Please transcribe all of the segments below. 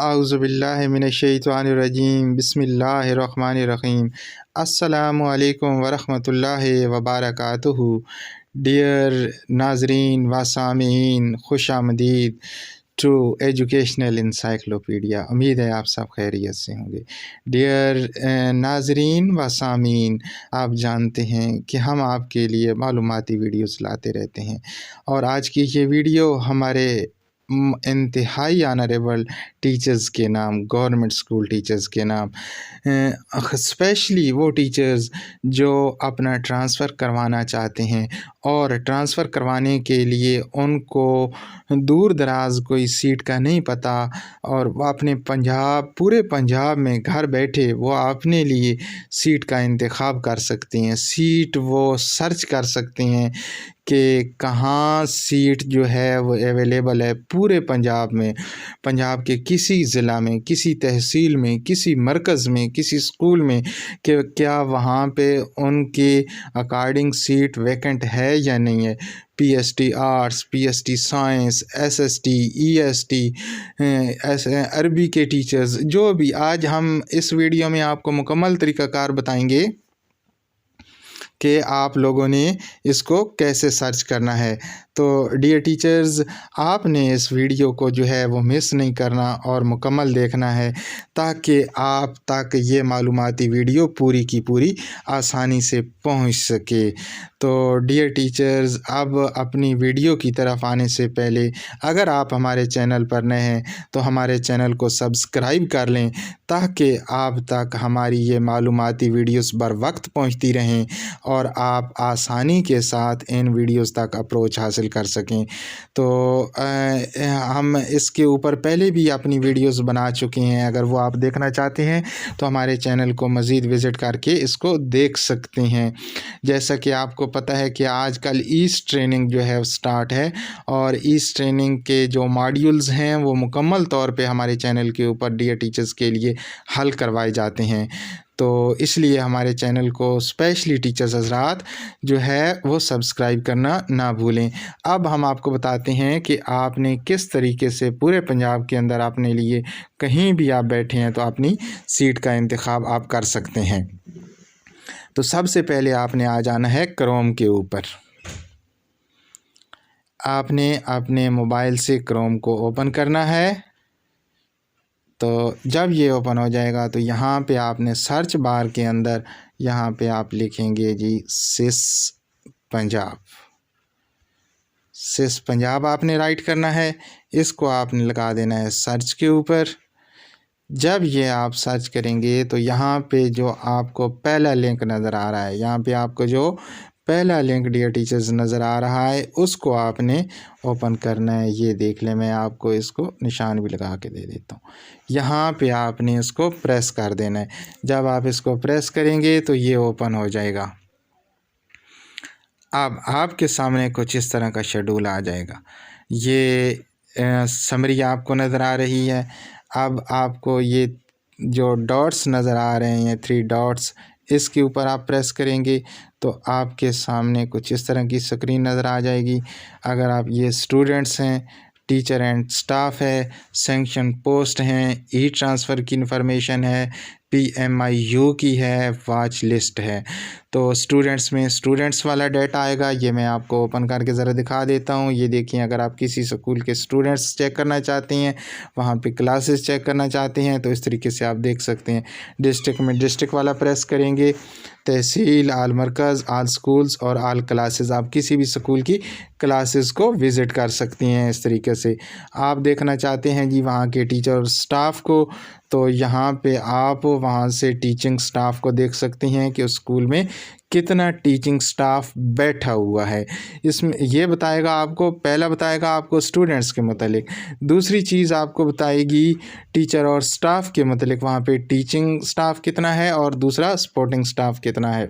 आउज़ुबिल्लाहि मिनश्शैतानिर्रजीम बिस्मिल्लाहिर्रहमानिर्रहीम। अस्सलामु अलैकुम वरहमतुल्लाहि वबरकातुहू। डियर नाज़रीन व सामीन, खुशामदीद टू एजुकेशनल इंसाइक्लोपीडिया। उम्मीद है आप सब खैरियत से होंगे। डियर नाज़रीन व सामीन, आप जानते हैं कि हम आपके लिए मालूमाती वीडियोस लाते रहते हैं और आज की ये वीडियो हमारे इंतहाई ऑनरेबल टीचर्स के नाम, गवर्नमेंट स्कूल टीचर्स के नाम, स्पेशली वो टीचर्स जो अपना ट्रांसफ़र करवाना चाहते हैं और ट्रांसफ़र करवाने के लिए उनको दूर दराज कोई सीट का नहीं पता और वो अपने पूरे पंजाब में घर बैठे वो अपने लिए सीट का इंतखाब कर सकते हैं। सीट वो सर्च कर सकते हैं कि कहाँ सीट जो है वो अवेलेबल है पूरे पंजाब में। पंजाब के किसी ज़िला में, किसी तहसील में, किसी मरकज़ में, किसी स्कूल में कि क्या वहाँ पे उनके अकॉर्डिंग सीट वैकेंट है या नहीं है। PST arts, PST science, SST, EST, अरबी के टीचर्स, जो भी आज हम इस वीडियो में आपको मुकम्मल तरीक़ाकार बताएंगे कि आप लोगों ने इसको कैसे सर्च करना है। तो डियर टीचर्स, आपने इस वीडियो को जो है वो मिस नहीं करना और मुकम्मल देखना है ताकि आप तक ये मालूमाती वीडियो पूरी की पूरी आसानी से पहुंच सके। तो डियर टीचर्स, अब अपनी वीडियो की तरफ आने से पहले अगर आप हमारे चैनल पर नए हैं तो हमारे चैनल को सब्सक्राइब कर लें ताकि आप तक हमारी ये मालूमाती वीडियोस बर वक्त पहुँचती रहें और आप आसानी के साथ इन वीडियोस तक अप्रोच हासिल कर सकें। तो हम इसके ऊपर पहले भी अपनी वीडियोस बना चुके हैं, अगर वो आप देखना चाहते हैं तो हमारे चैनल को मज़ीद विज़िट करके इसको देख सकते हैं। जैसा कि आपको पता है कि आजकल ईस्ट ट्रेनिंग जो है स्टार्ट है और ईस्ट ट्रेनिंग के जो मॉड्यूल्स हैं वो मुकम्मल तौर पे हमारे चैनल के ऊपर डियर टीचर्स के लिए हल करवाए जाते हैं। तो इसलिए हमारे चैनल को स्पेशली टीचर्स हज़रात जो है वो सब्सक्राइब करना ना भूलें। अब हम आपको बताते हैं कि आपने किस तरीके से पूरे पंजाब के अंदर अपने लिए कहीं भी आप बैठे हैं तो अपनी सीट का इंतखाब आप कर सकते हैं। तो सबसे पहले आपने आ जाना है क्रोम के ऊपर। आपने अपने मोबाइल से क्रोम को ओपन करना है। तो जब ये ओपन हो जाएगा तो यहाँ पे आपने सर्च बार के अंदर यहाँ पे आप लिखेंगे जी सिस पंजाब। सिस पंजाब आपने राइट करना है, इसको आपने लगा देना है सर्च के ऊपर। जब ये आप सर्च करेंगे तो यहाँ पे जो आपको पहला लिंक नज़र आ रहा है, यहाँ पे आपको जो पहला लिंक डियर टीचर्स नज़र आ रहा है उसको आपने ओपन करना है। ये देख लें, मैं आपको इसको निशान भी लगा के दे देता हूँ। यहाँ पे आपने इसको प्रेस कर देना है। जब आप इसको प्रेस करेंगे तो ये ओपन हो जाएगा। अब आपके सामने कुछ इस तरह का शेड्यूल आ जाएगा। ये समरी आपको नज़र आ रही है। अब आपको ये जो डॉट्स नज़र आ रहे हैं, 3 डॉट्स, इसके ऊपर आप प्रेस करेंगे तो आपके सामने कुछ इस तरह की स्क्रीन नज़र आ जाएगी। अगर आप ये स्टूडेंट्स हैं, टीचर एंड स्टाफ है, सैंक्शन पोस्ट हैं, ई ट्रांसफ़र की इन्फॉर्मेशन है, PMIU की है, वॉच लिस्ट है। तो स्टूडेंट्स में स्टूडेंट्स वाला डाटा आएगा। ये मैं आपको ओपन करके ज़रा दिखा देता हूँ। ये देखिए, अगर आप किसी स्कूल के स्टूडेंट्स चेक करना चाहते हैं, वहाँ पे क्लासेस चेक करना चाहते हैं तो इस तरीके से आप देख सकते हैं। डिस्ट्रिक्ट में डिस्ट्रिक्ट वाला प्रेस करेंगे, तहसील, आल मरकज़, आल स्कूल्स और आल क्लासेस, आप किसी भी स्कूल की क्लासेस को विज़िट कर सकती हैं। इस तरीके से आप देखना चाहते हैं जी वहाँ के टीचर और स्टाफ को, तो यहाँ पे आप वहाँ से टीचिंग स्टाफ को देख सकते हैं कि उस स्कूल में कितना टीचिंग स्टाफ बैठा हुआ है। इसमें ये बताएगा आपको, पहला बताएगा आपको स्टूडेंट्स के मतलब, दूसरी चीज़ आपको बताएगी टीचर और स्टाफ के मतलब, वहाँ पे टीचिंग स्टाफ कितना है और दूसरा सपोर्टिंग स्टाफ कितना है।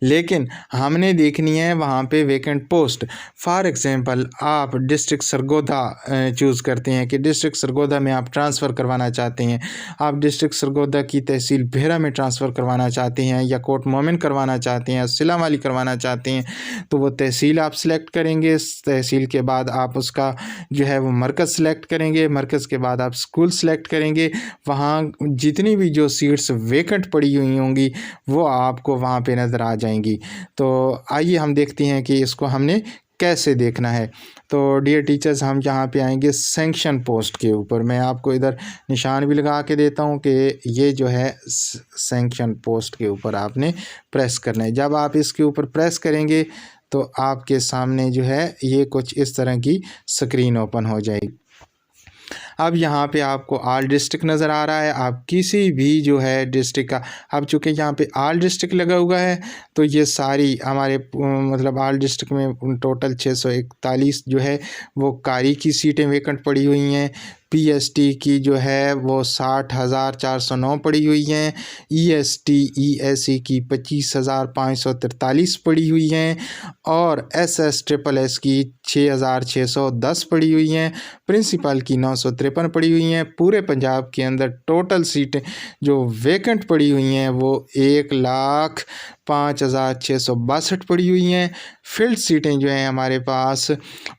लेकिन हमने देखनी है वहाँ पे वैकेंट पोस्ट। फॉर एग्ज़ाम्पल आप डिस्ट्रिक्ट सरगोधा चूज़ करते हैं कि डिस्ट्रिक्ट सरगोधा में आप ट्रांसफ़र करवाना चाहते हैं, आप डिस्ट्रिक्ट सरगोधा की तहसील बेहरा में ट्रांसफ़र करवाना चाहते हैं, या कोट मोमिन करवाना चाहते हैं, सिलामाली करवाना चाहते हैं, तो वो तहसील आप सेलेक्ट करेंगे। तहसील के बाद आप उसका जो है वो मरकज़ सेलेक्ट करेंगे, मरकज़ के बाद आप स्कूल सेलेक्ट करेंगे। वहाँ जितनी भी जो सीट्स वैकेंट पड़ी हुई होंगी वो आपको वहाँ पे नज़र आ जाएंगी। तो आइए हम देखते हैं कि इसको हमने कैसे देखना है। तो डियर टीचर्स, हम यहाँ पे आएंगे सैंक्शन पोस्ट के ऊपर। मैं आपको इधर निशान भी लगा के देता हूँ कि ये जो है सैंक्शन पोस्ट के ऊपर आपने प्रेस करना है। जब आप इसके ऊपर प्रेस करेंगे तो आपके सामने जो है ये कुछ इस तरह की स्क्रीन ओपन हो जाएगी। अब यहाँ पे आपको ऑल डिस्ट्रिक्ट नज़र आ रहा है। आप किसी भी जो है डिस्ट्रिक्ट का, अब चूँकि यहाँ पे ऑल डिस्ट्रिक्ट लगा हुआ है तो ये सारी हमारे मतलब ऑल डिस्ट्रिक्ट में टोटल 641 जो है वो कारी की सीटें वैकेंट पड़ी हुई हैं। पीएसटी की जो है वो 60,409 पड़ी हुई हैं। ईएसटी ईएससी की 25,543 पड़ी हुई हैं और एसएस ट्रिपल एस की 6,610 पड़ी हुई हैं। प्रिंसिपल की 953 पड़ी हुई हैं। पूरे पंजाब के अंदर टोटल सीटें जो वैकेंट पड़ी हुई हैं वो 1,05,662 पड़ी हुई हैं। फील्ड सीटें जो हैं हमारे पास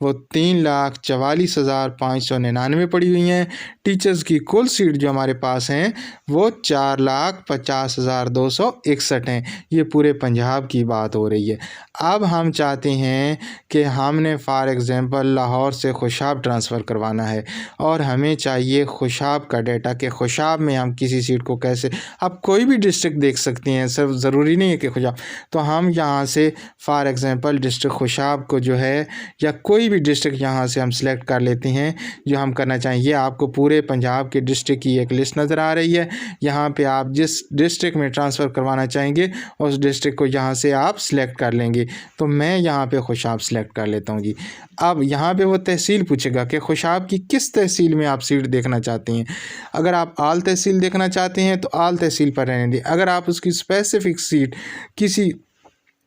वो 3,44,599 पड़ी हुई हैं। टीचर्स की कुल सीट जो हमारे पास हैं वो 4,50,261 हैं। ये पूरे पंजाब की बात हो रही है। अब हम चाहते हैं कि हमने फॉर एग्ज़ाम्पल लाहौर से खुशाब ट्रांसफ़र करवाना है और हमें चाहिए खुशाब का डाटा कि खुशाब में हम किसी सीट को कैसे, आप कोई भी डिस्ट्रिक्ट देख सकते हैं, सिर्फ ज़रूरी नहीं है कि खुशाब। तो हम यहाँ से फॉर एग्ज़ाम्पल डिस्ट्रिक्ट खुशाब को जो है या कोई भी डिस्ट्रिक्ट यहाँ से हम सिलेक्ट कर लेते हैं जो हम करना चाहिए। आपको पूरे पंजाब के डिस्ट्रिक्ट की एक लिस्ट नज़र आ रही है। यहाँ पे आप जिस डिस्ट्रिक्ट में ट्रांसफ़र करवाना चाहेंगे उस डिस्ट्रिक्ट को यहाँ से आप सिलेक्ट कर लेंगे। तो मैं यहाँ पे खुशाब सिलेक्ट कर लेता हूँ जी। अब यहाँ पे वो तहसील पूछेगा कि खुशाब की किस तहसील में आप सीट देखना चाहते हैं। अगर आप आल तहसील देखना चाहते हैं तो आल तहसील पर रहने दें। अगर आप उसकी स्पेसिफ़िक सीट किसी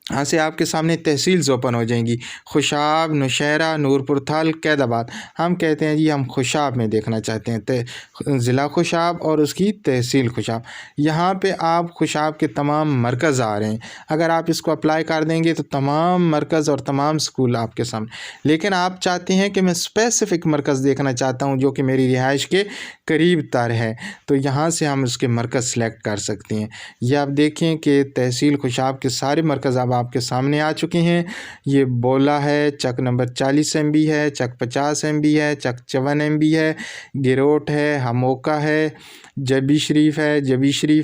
यहाँ से आपके सामने तहसील्स ओपन हो जाएंगी, खुशाब, नौशहरा, नूरपुर थल, कैदाबाद। हम कहते हैं जी हम खुशाब में देखना चाहते हैं, ज़िला खुशाब और उसकी तहसील खुशाब। यहाँ पे आप खुशाब के तमाम मरकज़ आ रहे हैं। अगर आप इसको अप्लाई कर देंगे तो तमाम मरकज़ और तमाम स्कूल आपके सामने। लेकिन आप चाहते हैं कि मैं स्पेसिफ़िक मरकज़ देखना चाहता हूँ जो कि मेरी रिहाइश के करीब तर है, तो यहाँ से हम उसके मरकज़ सेलेक्ट कर सकते हैं। ये आप देखें कि तहसील खुशाब के सारे मरकज़ अब आपके सामने आ चुके हैं। ये बोला है, चक नंबर 40 MB है, चक 50 MB है, चक 54 MB है, गिरोट है, हमोका है, जबी शरीफ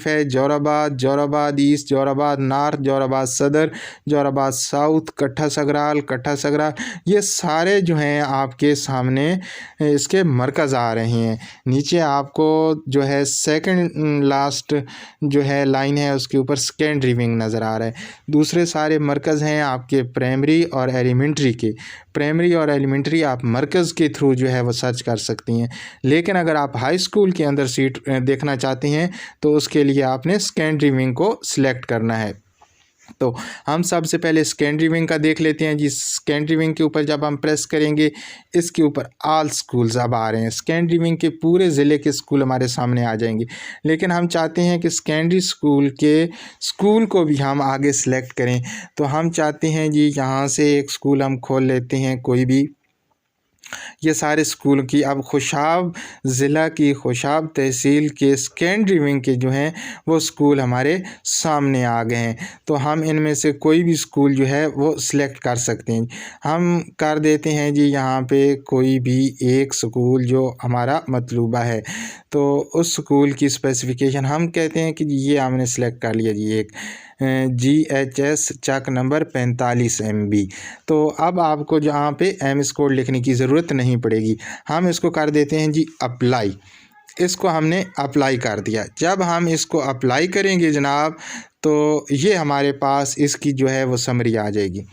है, जोराबाद ईस्ट, जोराबाद नॉर्थ, जोराबाद सदर, जोराबाद साउथ, कट्ठा सगराल, ये सारे जो हैं आपके सामने इसके मरकज़ आ रहे हैं। नीचे आपको जो है सेकंड लास्ट जो है लाइन है उसके ऊपर सेकेंडरी विंग नज़र आ रहा है। दूसरे सारे मरकज़ हैं आपके प्राइमरी और एलिमेंट्री के। प्राइमरी और एलिमेंट्री आप मरकज़ के थ्रू जो है वो सर्च कर सकती हैं। लेकिन अगर आप हाई स्कूल के अंदर सीट देखना चाहते हैं तो उसके लिए आपने सेकेंडरी विंग को सिलेक्ट करना है। तो हम सबसे पहले सेकेंडरी विंग का देख लेते हैं जी। सेकेंडरी विंग के ऊपर जब हम प्रेस करेंगे इसके ऊपर ऑल स्कूल्स अब आ रहे हैं। सेकेंडरी विंग के पूरे ज़िले के स्कूल हमारे सामने आ जाएंगे। लेकिन हम चाहते हैं कि सेकेंडरी स्कूल के स्कूल को भी हम आगे सेलेक्ट करें। तो हम चाहते हैं जी यहाँ से एक स्कूल हम खोल लेते हैं कोई भी। ये सारे स्कूल की अब खुशाब ज़िला की खुशाब तहसील के सेकेंडरी विंग के जो हैं वो स्कूल हमारे सामने आ गए हैं। तो हम इनमें से कोई भी स्कूल जो है वो सिलेक्ट कर सकते हैं। हम कर देते हैं जी यहाँ पे कोई भी एक स्कूल जो हमारा मतलूबा है। तो उस स्कूल की स्पेसिफ़िकेशन हम कहते हैं कि ये हमने सेलेक्ट कर लिया जी, एक GHS चक नंबर 45 MB। तो अब आपको जहाँ पे MS कोड लिखने की ज़रूरत नहीं पड़ेगी। हम इसको कर देते हैं जी अप्लाई। इसको हमने अप्लाई कर दिया। जब हम इसको अप्लाई करेंगे जनाब तो ये हमारे पास इसकी जो है वो समरी आ जाएगी।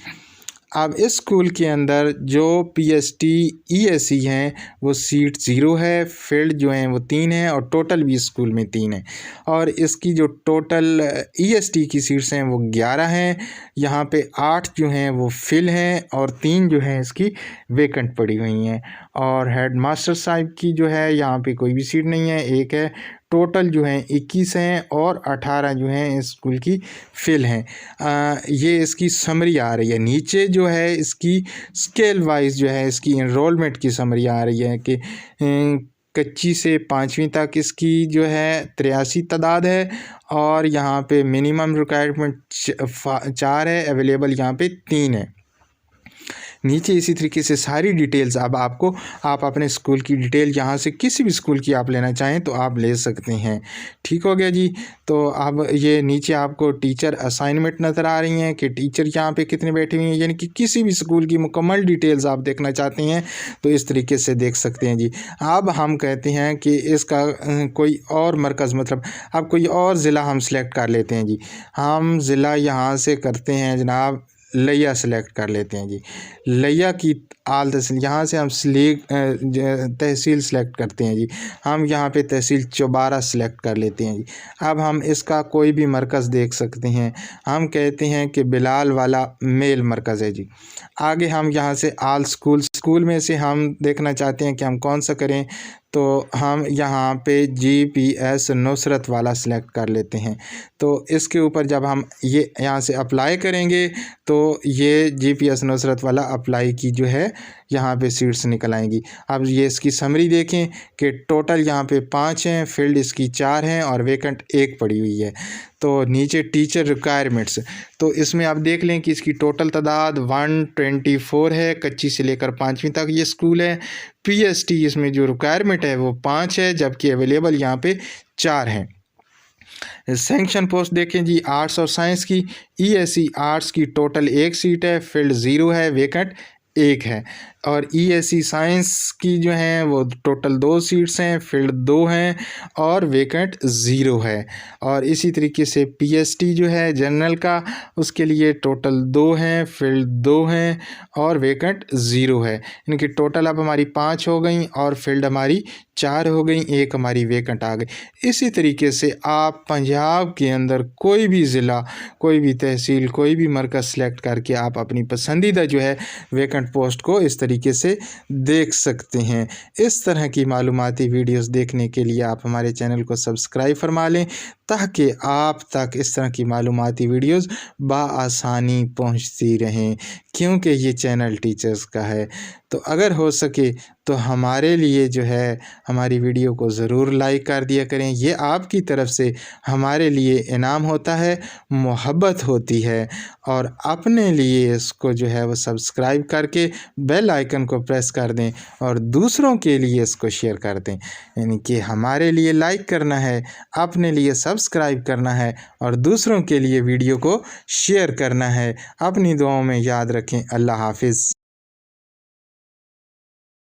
अब इस स्कूल के अंदर जो पीएसटी ईएससी हैं वो सीट 0 है, फील्ड जो हैं वो 3 हैं और टोटल भी स्कूल में 3 है। और इसकी जो टोटल ईएसटी की सीट्स हैं वो 11 हैं। यहाँ पे 8 जो हैं वो फिल हैं और 3 जो हैं इसकी वेकेंट पड़ी हुई हैं। और हेड मास्टर साहब की जो है यहाँ पे कोई भी सीट नहीं है, 1 है। टोटल जो हैं 21 हैं और 18 जो हैं इस स्कूल की फिल हैं। ये इसकी समरी आ रही है। नीचे जो है इसकी स्केल वाइज जो है इसकी इनरोलमेंट की समरी आ रही है कि कच्ची से 5वीं तक इसकी जो है 83 तादाद है और यहाँ पे मिनिमम रिक्वायरमेंट 4 है, अवेलेबल यहाँ पे 3 है। नीचे इसी तरीके से सारी डिटेल्स अब आपको आप अपने स्कूल की डिटेल यहाँ से किसी भी स्कूल की आप लेना चाहें तो आप ले सकते हैं। ठीक हो गया जी। तो अब ये नीचे आपको टीचर असाइनमेंट नज़र आ रही हैं कि टीचर यहाँ पे कितने बैठे हुए हैं, यानी कि किसी भी स्कूल की मुकम्मल डिटेल्स आप देखना चाहते हैं तो इस तरीके से देख सकते हैं जी। अब हम कहते हैं कि इसका कोई और मरकज़ मतलब अब कोई और ज़िला हम सेलेक्ट कर लेते हैं जी। हम ज़िला यहाँ से करते हैं जनाब लिया सेलेक्ट कर लेते हैं जी। लिया की आल तहसील यहाँ से हम तहसील सेलेक्ट करते हैं जी। हम यहाँ पे तहसील चौबारा सेलेक्ट कर लेते हैं जी। अब हम इसका कोई भी मरकज़ देख सकते हैं। हम कहते हैं कि बिलाल वाला मेल मरकज़ है जी। आगे हम यहाँ से आल स्कूल में से हम देखना चाहते हैं कि हम कौन सा करें तो हम यहाँ पे जीपीएस नुसरत वाला सेलेक्ट कर लेते हैं। तो इसके ऊपर जब हम ये यहाँ से अप्लाई करेंगे तो ये जीपीएस नुसरत वाला अप्लाई की जो है यहाँ पे सीट्स निकल आएंगी। अब ये इसकी समरी देखें कि टोटल यहाँ पे 5 हैं, फील्ड इसकी 4 हैं और वेकेंट 1 पड़ी हुई है। तो नीचे टीचर रिक्वायरमेंट्स तो इसमें आप देख लें कि इसकी टोटल तादाद 124 है, कच्ची से लेकर 5वीं तक ये स्कूल है। पीएसटी इसमें जो रिक्वायरमेंट है वो 5 है, जबकि अवेलेबल यहाँ पे 4 हैं। सैंक्शन पोस्ट देखें जी, आर्ट्स और साइंस की ईएससी आर्ट्स की टोटल 1 सीट है, फील्ड 0 है, वेकेंट 1 है। और ईएससी साइंस की जो हैं वो टोटल 2 सीट्स हैं, फील्ड 2 हैं और वेकेंट 0 है। और इसी तरीके से पीएसटी जो है जनरल का उसके लिए टोटल 2 हैं, फील्ड 2 हैं और वेकेंट 0 है। इनकी टोटल अब हमारी 5 हो गई और फील्ड हमारी 4 हो गई, 1 हमारी वेकेंट आ गई। इसी तरीके से आप पंजाब के अंदर कोई भी ज़िला, कोई भी तहसील, कोई भी मरकज़ सेलेक्ट करके आप अपनी पसंदीदा जो है वेकेंट पोस्ट को इस तरीके से देख सकते हैं। इस तरह की मालूमाती वीडियोस देखने के लिए आप हमारे चैनल को सब्सक्राइब फरमा लें ताकि आप तक इस तरह की मालूमाती वीडियोस बआसानी पहुंचती रहें, क्योंकि ये चैनल टीचर्स का है। तो अगर हो सके तो हमारे लिए जो है हमारी वीडियो को ज़रूर लाइक कर दिया करें। ये आपकी तरफ से हमारे लिए इनाम होता है, मोहब्बत होती है। और अपने लिए इसको जो है वो सब्सक्राइब करके बेल आइकन को प्रेस कर दें और दूसरों के लिए इसको शेयर कर दें। यानी कि हमारे लिए लाइक करना है, अपने लिए सब्सक्राइब करना है और दूसरों के लिए वीडियो को शेयर करना है। अपनी दुआओं में याद रखें। अल्लाह हाफिज़।